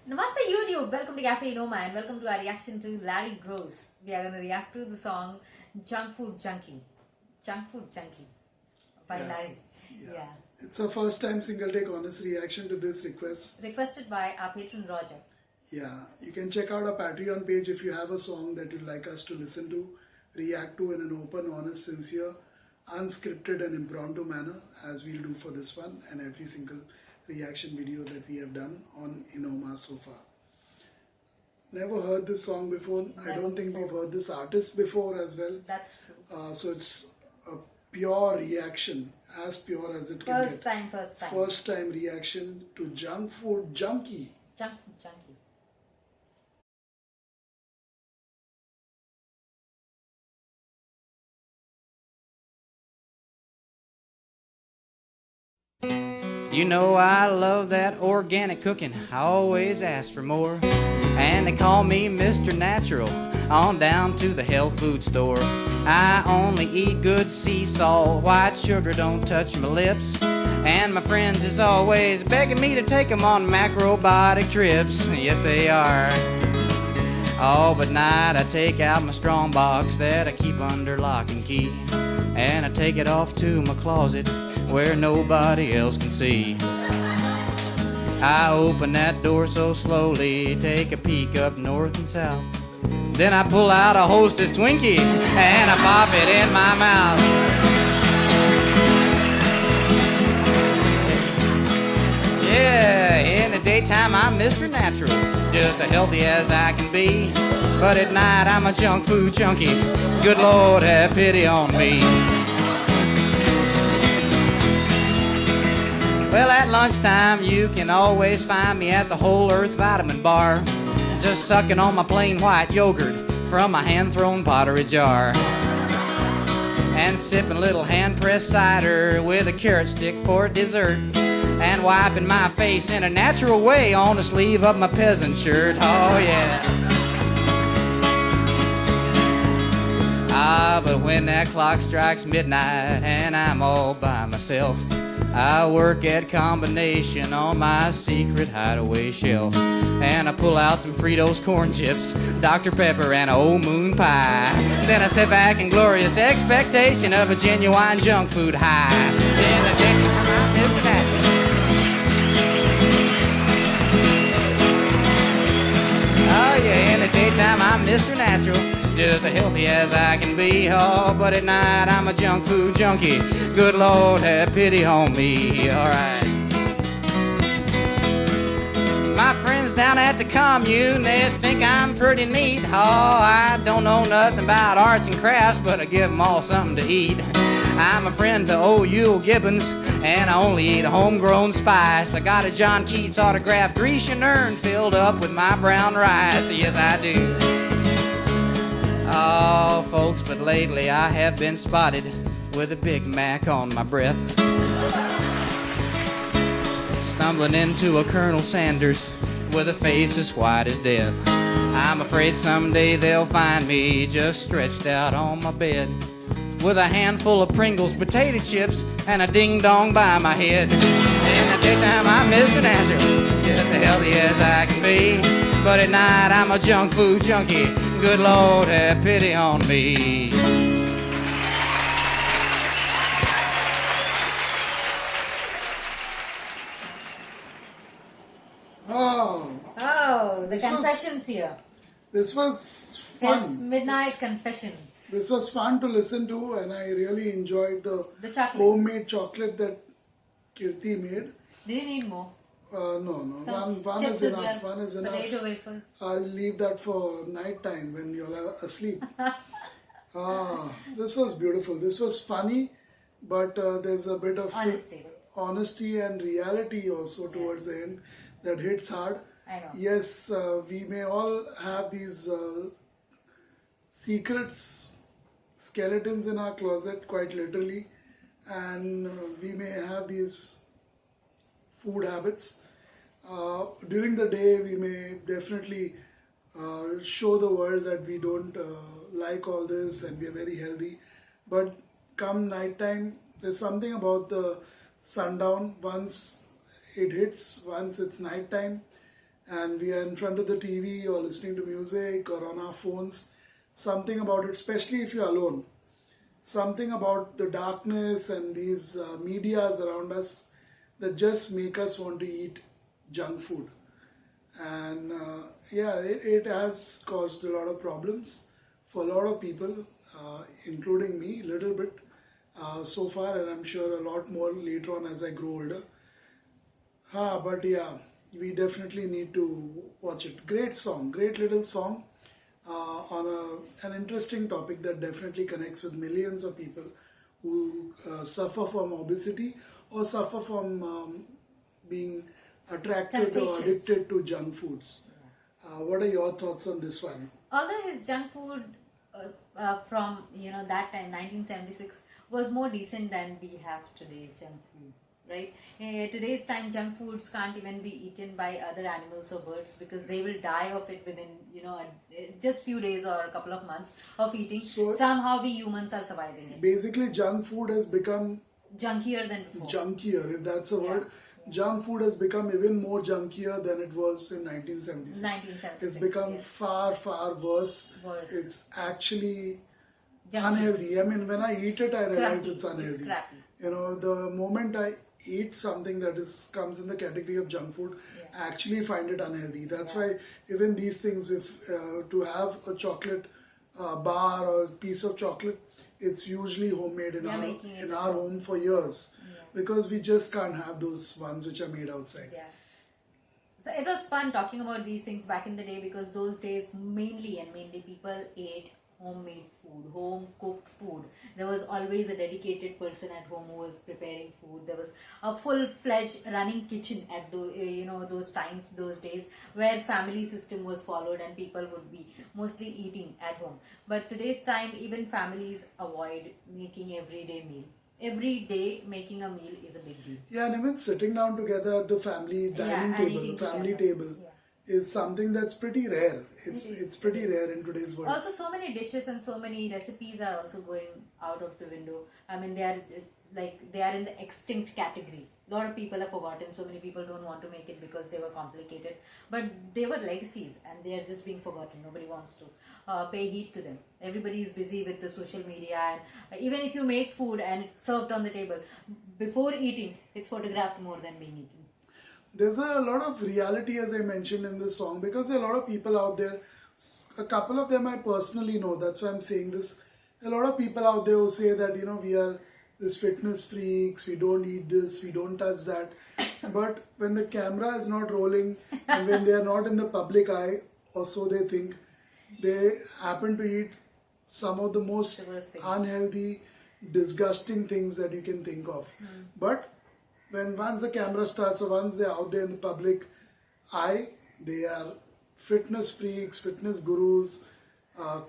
Namaste YouTube, welcome to Cafe Noma and welcome to our reaction to Larry Gross. We are going to react to the song Junk Food Junkie. Junk Food Junkie by Larry. Yeah. It's a first time single take honest reaction to this request. Requested by our patron Roger. Yeah, you can check out our Patreon page if you have a song that you'd like us to listen to, react to in an open, honest, sincere, unscripted and impromptu manner, as we'll do for this one and every single reaction video that we have done on Inoma so far. Never heard this song before. I don't think we've heard this artist before as well. That's true. So it's a pure reaction, as pure as it can First time. First time reaction to Junk Food Junkie. Junk Food Junkie. You know I love that organic cooking, I always ask for more. And they call me Mr. Natural, on down to the health food store. I only eat good sea salt, white sugar don't touch my lips. And my friends is always begging me to take them on macrobiotic trips. Yes they are. Oh, but night I take out my strong box that I keep under lock and key. And I take it off to my closet where nobody else can see. I open that door so slowly, take a peek up north and south. Then I pull out a Hostess Twinkie and I pop it in my mouth. Yeah, in the daytime I'm Mr. Natural, just as healthy as I can be. But at night I'm a junk food junkie, good Lord have pity on me. Well, at lunchtime you can always find me at the Whole Earth Vitamin Bar, just sucking on my plain white yogurt from a hand-thrown pottery jar. And sipping a little hand-pressed cider with a carrot stick for dessert. And wiping my face in a natural way on the sleeve of my peasant shirt. Oh yeah. Ah, but when that clock strikes midnight and I'm all by myself, I work at combination on my secret hideaway shelf. And I pull out some Fritos corn chips, Dr. Pepper and a old moon pie. Then I sit back in glorious expectation of a genuine junk food high. In the daytime I'm Mr. Natural. Oh yeah, in the daytime I'm Mr. Natural, just as healthy as I can be. Oh, but at night I'm a junk food junkie, good Lord have pity on me. Alright. My friends down at the commune, they think I'm pretty neat. Oh, I don't know nothing about arts and crafts, but I give them all something to eat. I'm a friend to old Yule Gibbons, and I only eat homegrown spice. I got a John Keats autographed Grecian urn filled up with my brown rice. Yes, I do. Oh, folks, but lately I have been spotted with a Big Mac on my breath, stumbling into a Colonel Sanders with a face as white as death. I'm afraid someday they'll find me just stretched out on my bed with a handful of Pringles potato chips and a ding-dong by my head. In the daytime I'm Mr. Natural, just as healthy as I can be. But at night I'm a junk food junkie, good Lord have pity on me. Oh, the confessions here. This was His fun. midnight confessions. This was fun to listen to, and I really enjoyed the chocolate. homemade chocolate that Kirti made. Do you need more? No. Some One chips is as enough. well. One is enough. Potato wafers. I'll leave that for night time when you're asleep. This was beautiful. This was funny, but there's a bit of honesty and reality also towards the end that hits hard. I know. Yes, we may all have these secrets, skeletons in our closet, quite literally, and we may have these food habits. During the day, we may definitely show the world that we don't like all this and we are very healthy. But come night time, there's something about the sundown. Once it hits, once it's night time, and we are in front of the TV or listening to music or on our phones, something about it, especially if you're alone, something about the darkness and these medias around us that just make us want to eat junk food. And it has caused a lot of problems for a lot of people, including me, a little bit so far, and I'm sure a lot more later on as I grow older. But yeah, we definitely need to watch it. Great song, great little song on an interesting topic that definitely connects with millions of people who suffer from obesity or suffer from being attracted or Temptations. addicted to junk foods. What are your thoughts on this one? Although his junk food from that time 1976 was more decent than we have today's junk food, right? Today's time junk foods can't even be eaten by other animals or birds because they will die of it within just few days or a couple of months of eating. So- somehow we humans are surviving it. Basically, junk food has become Junkier than before. junkier, if that's a word. Junk food has become even more junkier than it was in 1976. 1976, It's become yes. far, far worse. Worse. It's actually Junky. unhealthy. I mean, when I eat it, I realize Crappy. it's unhealthy. It's crappy. The moment I eat something that comes in the category of junk food, I actually find it unhealthy. That's why even these things, if to have a chocolate bar or piece of chocolate, it's usually homemade in making it our home for years, because we just can't have those ones which are made outside. Yeah. So it was fun talking about these things back in the day because those days mainly people ate homemade food, home cooked food. There was always a dedicated person at home who was preparing food. There was a full-fledged running kitchen at those times, those days, where family system was followed and people would be mostly eating at home. But today's time, even families avoid making everyday meal. Every day making a meal is a big deal. Yeah, and even sitting down together at the family dining and table, eating family together. table, is something that's pretty rare. It's pretty rare in today's world. Also, so many dishes and so many recipes are also going out of the window. I mean, they are in the extinct category. A lot of people have forgotten. So many people don't want to make it because they were complicated. But they were legacies and they are just being forgotten. Nobody wants to pay heed to them. Everybody is busy with the social media, and even if you make food and it's served on the table, before eating, it's photographed more than being eaten. There's a lot of reality, as I mentioned in this song, because there are a lot of people out there. A couple of them I personally know, that's why I'm saying this. A lot of people out there who say that, we are this fitness freaks, we don't eat this, we don't touch that. But when the camera is not rolling and when they are not in the public eye, or so they think, they happen to eat some of the most The worst things. unhealthy, disgusting things that you can think of. But once the camera starts, or once they're out there in the public eye, they are fitness freaks, fitness gurus,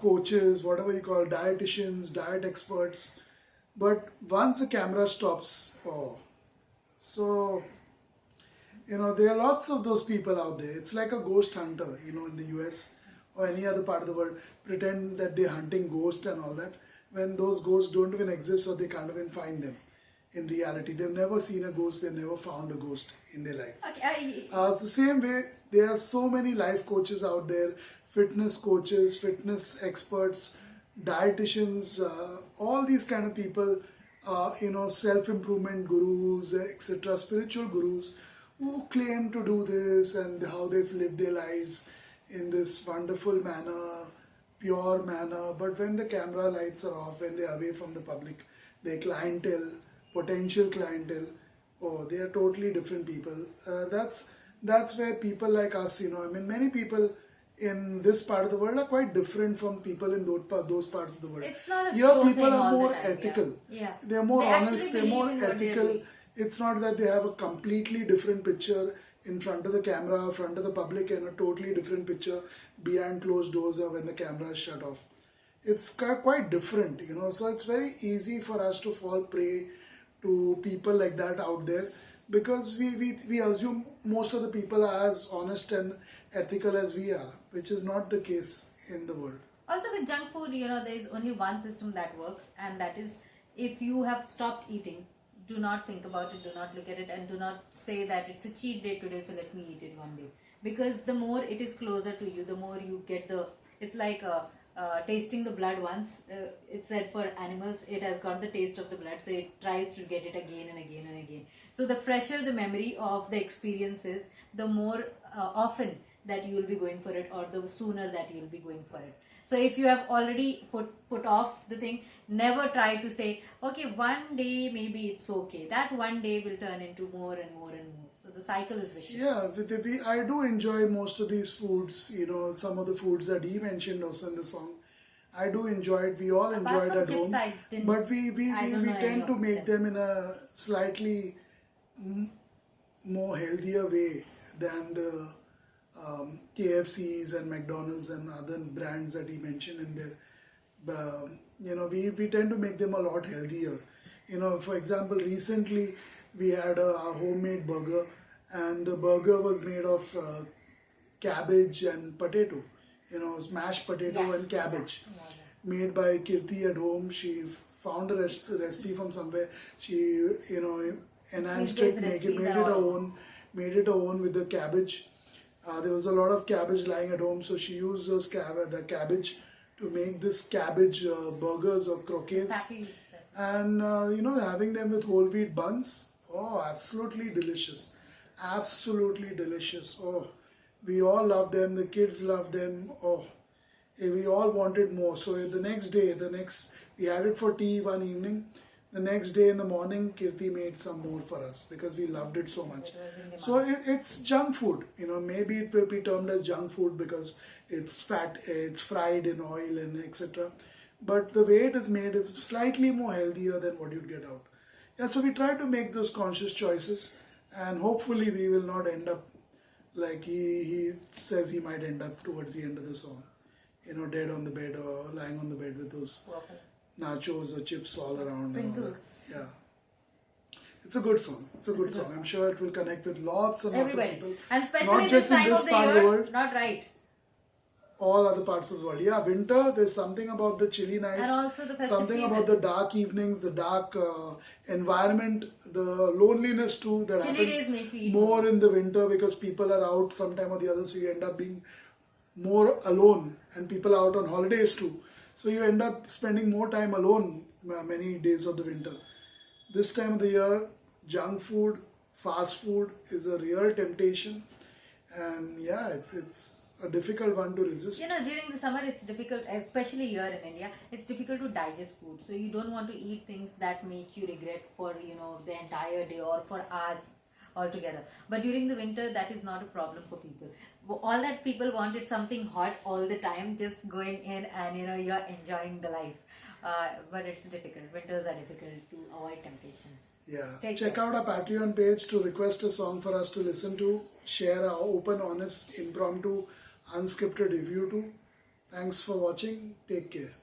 coaches, whatever you call, dietitians, diet experts. But once the camera stops, there are lots of those people out there. It's like a ghost hunter, in the US or any other part of the world, pretend that they're hunting ghosts and all that, when those ghosts don't even exist or they can't even find them. In reality, they've never seen a ghost, they've never found a ghost in their life. Okay, So same way, there are so many life coaches out there, fitness coaches, fitness experts, dietitians, all these kind of people, self-improvement gurus, etc., spiritual gurus, who claim to do this and how they've lived their lives in this wonderful manner, pure manner. But when the camera lights are off, when they're away from the public, their clientele, potential clientele, they are totally different people. That's where people like us, many people in this part of the world are quite different from people in those parts of the world. It's not a Here show people thing are all the more time, ethical. yeah. They're more They actually honest, they're believe more in what they're ethical. doing. It's not that they have a completely different picture in front of the camera, front of the public, and a totally different picture behind closed doors or when the camera is shut off. It's quite different, so it's very easy for us to fall prey to people like that out there, because we assume most of the people are as honest and ethical as we are, which is not the case in the world. Also with junk food, there is only one system that works, and that is if you have stopped eating, do not think about it, do not look at it, and do not say that it's a cheat day today, so let me eat it one day. Because the more it is closer to you, the more you get the. It's like tasting the blood once. It's said for animals, it has got the taste of the blood, so it tries to get it again and again and again. So the fresher the memory of the experience is, the more often that you will be going for it, or the sooner that you will be going for it. So if you have already put off the thing, never try to say, okay, one day maybe it's okay. That one day will turn into more and more and more. So the cycle is vicious. Yeah, I do enjoy most of these foods. Some of the foods that he mentioned also in the song. I do enjoy it. We all enjoy it from at chips, home. I didn't- But we I don't know any tend to of make them. them in a slightly more healthier way than the KFCs and McDonald's and other brands that he mentioned in there. We tend to make them a lot healthier. For example, recently we had a homemade burger, and the burger was made of cabbage and potato. Mashed potato Yeah. and cabbage. Yeah. Made by Kirti at home. She found a recipe from somewhere. She, enhanced These days it, recipes made are it her all- own, made it her own with the cabbage. There was a lot of cabbage lying at home, so she used the cabbage to make this cabbage burgers or croquettes. Patties. And having them with whole wheat buns. Oh, absolutely delicious. Absolutely delicious. Oh, we all love them. The kids love them. Oh, we all wanted more. So the next day, we had it for tea one evening. The next day in the morning, Kirti made some more for us because we loved it so much. It was in demand. So it's junk food. Maybe it will be termed as junk food because it's fat, it's fried in oil and etc. But the way it is made is slightly more healthier than what you'd get out. Yeah, so we try to make those conscious choices, and hopefully we will not end up like he says he might end up towards the end of the song. Dead on the bed or lying on the bed with those Waffle. nachos or chips all around. And all that. Pringles. Yeah. It's a good song. It's a good song. I'm sure it will connect with lots and lots of Everybody. people. And especially Not this just in time this of the part of the year, world, not right. all other parts of the world. Yeah, winter, there's something about the chilly nights. And also the festive something season. about the dark evenings, the dark environment, the loneliness too that Chilly days make happens you eat more in the winter because people are out sometime or the other, so you end up being more alone, and people are out on holidays too. So you end up spending more time alone many days of the winter. This time of the year, junk food, fast food is a real temptation, and yeah, it's a difficult one to resist. During the summer it's difficult, especially here in India, it's difficult to digest food. So you don't want to eat things that make you regret for, the entire day or for hours altogether. But during the winter, that is not a problem for people. All that people want is something hot all the time, just going in and, you're enjoying the life. But it's difficult. Winters are difficult to avoid temptations. Yeah. Check out our Patreon page to request a song for us to listen to. Share our open, honest, impromptu, unscripted review too. Thanks for watching. Take care.